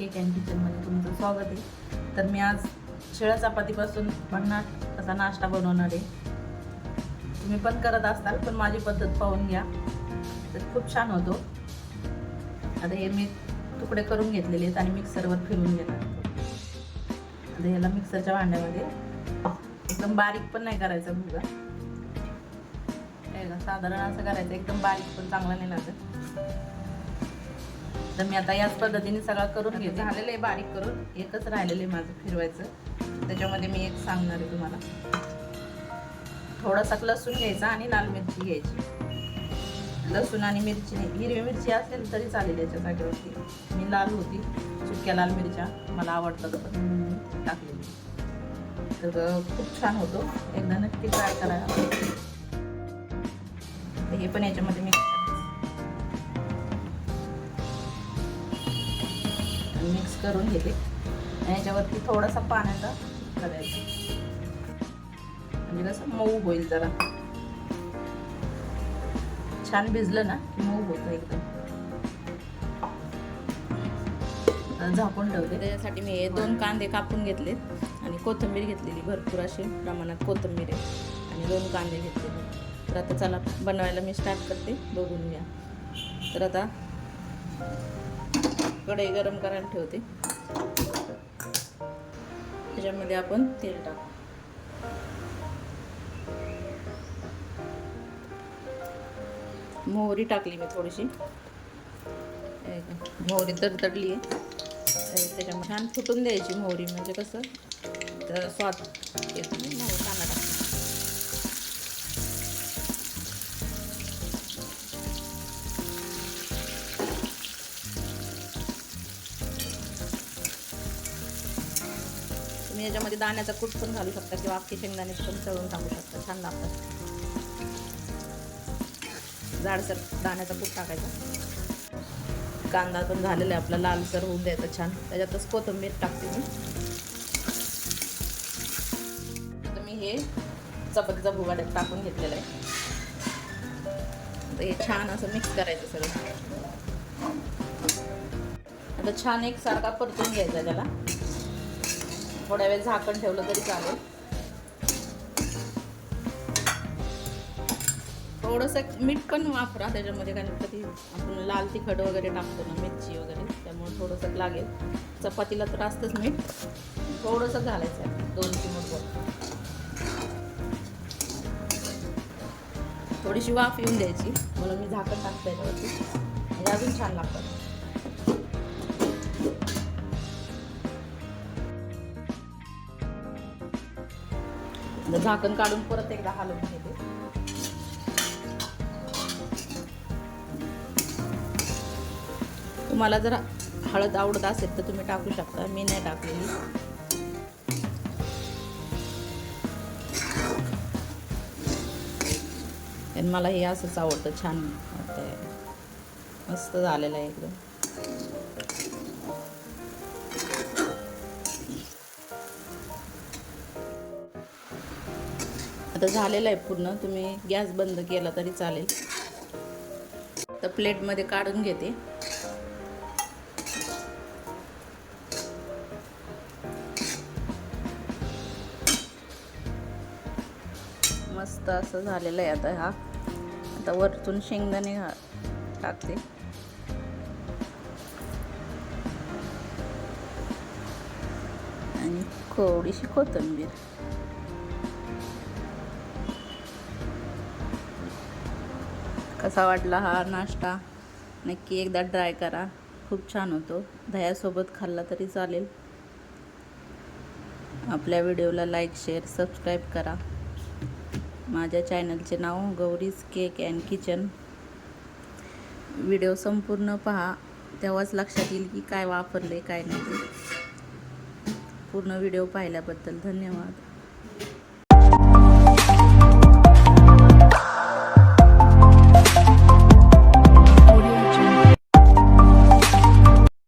Cake and किचनमध्ये तुमचं स्वागत आहे। तर मी आज शिळ्या चपातीपासून भन्नाट असा नाश्ता बनवणार आहे। तुम्ही पण करत असाल, पण माझी पद्धत पाहून घ्या, तर खूप छान होतो। आता हे मी तुकडे करून घेतलेले आहेत आणि मिक्सरवर फिरवून घेणार। आता ह्याला मिक्सरच्या भांड्यामध्ये एकदम बारीक पण नाही करायचा भुगा, साधारण असं करायचं, एकदम बारीक पण चांगला नाही लागत। तर मी आता याच पद्धतीने सगळं करून घेते। झालेलं आहे बारीक करून, एकच राहिलेलं आहे माझं फिरवायचं। त्याच्यामध्ये मी एक सांगणार आहे तुम्हाला, थोडासा लसूण घ्यायचा आणि लाल मिरची घ्यायची। लसूण आणि मिरची, हिरवी मिरची असेल तरी चालेल याच्यासाठी। मी लाल होती, सुक्या लाल मिरच्या मला आवडतात पण मी टाकलेली, तर खूप छान होतो। एकदा नक्की ट्राय करा। हे पण याच्यामध्ये मिक्स करून घेते आणि याच्यावरती थोडासा पाण्याचा करायचा, म्हणजे कसं मऊ होईल, जरा छान भिजलं ना की मऊ होतं एकदम। झाकून ठेवते। त्याच्यासाठी मी हे 2 कांदे कापून घेतलेत आणि कोथिंबीर घेतलेली, भरपूर अशी प्रमाणात कोथिंबीर आहे आणि 2 कांदे घेतलेले। तर आता चला बनवायला मी स्टार्ट करते, बघून घ्या। तर आता कढई गरम करायला ठेवते, त्याच्यामध्ये आपण तेल टाकू। मोहरी टाकली मी थोडीशी, मोहरी तडतडली आहे, त्याच्यामध्ये छान फुटून द्यायची मोहरी, म्हणजे कसं तर स्वाद येतो। कांदा टाकते, तुम्ही याच्यामध्ये दाण्याचा कूट पण घालू शकता किंवा अख्खे शेंगदाणे पण तळून टाकू शकता, छान लागतात। जाडसर दाण्याचा कूट टाकायचा। कांदा पण झालेला आहे आपला, लालसर होऊन द्यायचा छान। त्याच्यातच कोथिंबीर टाकते मी। तर मी हे चपातीचा भुगा टाकून घेतलेला आहे। आता हे छान असं मिक्स करायचं सगळं। आता छान एकसारखा परतून घ्यायचा त्याला, थोड्या वेळ झाकण ठेवलं तरी चालेल। थोडंसं मीठ पण वापरा त्याच्यामध्ये, कारण कधी आपण लाल तिखट वगैरे टाकतो ना, मिरची वगैरे, त्यामुळे थोडंसं लागेल। चपातीला तर असतंच मीठ, थोडंसं घालायचं आहे, 2 चिमूटभर। थोडीशी वाफ येऊन द्यायची, म्हणून मी झाकण टाकते याच्यावरती, म्हणजे अजून छान लागतं। झाकण काढून परत एकदा हलवून घेते। तुम्हाला जर हळद आवडत असेल तर तुम्ही टाकू शकता, मी नाही टाकलेली। आणि मला हे असंच आवडतं, छान वाटतंय, मस्त झालेलं आहे एकदम। आता झालेलं आहे पूर्ण, तुम्ही गॅस बंद केला तरी चालेल। तर प्लेटमध्ये काढून घेते। मस्त असं झालेलं आहे आता हा। आता वरतून शेंगदाणे टाकते, आणि थोडीशी कोथिंबीर। कसा वाटला हा नाश्ता? नक्की एकदा ट्राय करा, खूप छान होतो। दह्यासोबत खाल्ला तरी चालेल। आपल्या व्हिडिओला लाईक, शेअर, सबस्क्राईब करा। माझ्या चॅनलचे नाव Gauri's cake and kitchen. Video संपूर्ण पहा, तेव्हाच लक्षात येईल की काय वापरले काय नाही। पूर्ण व्हिडिओ पाहिल्याबद्दल धन्यवाद।